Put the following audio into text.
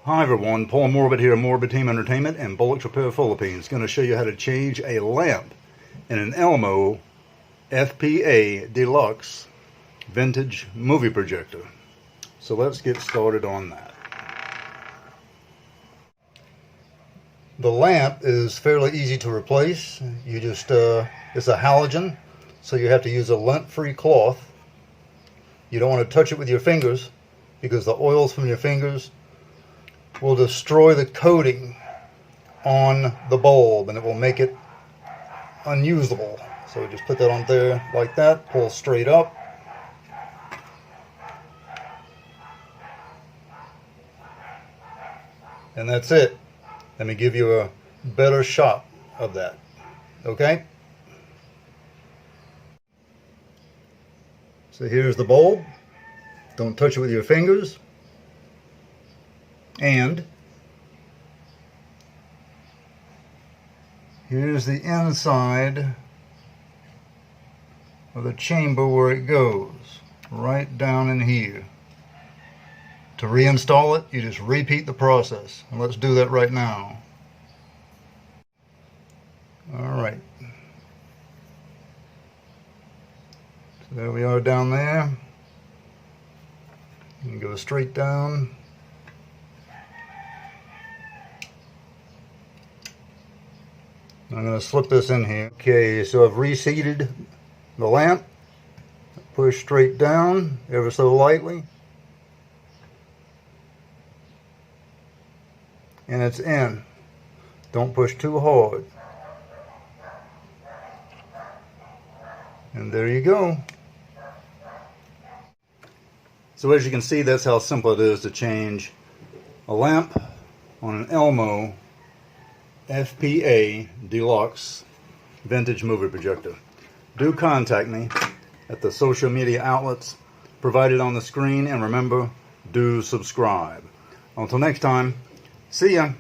Hi everyone, Paul Morbid here, Morbid Team Entertainment and Bolex Repair Philippines. Going to show you how to change a lamp in an Elmo FPA Deluxe vintage movie projector. So let's get started on that. The lamp is fairly easy to replace. You just, it's a halogen, so you have to use a lint-free cloth. You don't want to touch it with your fingers because the oils from your fingers will destroy the coating on the bulb and it will make it unusable. So just put that on there like that, pull straight up. And that's it. Let me give you a better shot of that. Okay? So here's the bulb. Don't touch it with your fingers. And here's the inside of the chamber where it goes, right down in here. To reinstall it, you just repeat the process. And let's do that right now. Alright. So there we are down there. You can go straight down. I'm going to slip this in here. Okay, so I've reseated the lamp. Push straight down ever so lightly. And it's in. Don't push too hard. And there you go. So as you can see, that's how simple it is to change a lamp on an Elmo FPA Deluxe vintage movie projector. Do contact me at the social media outlets provided on the screen, and remember, do subscribe. Until next time, see ya.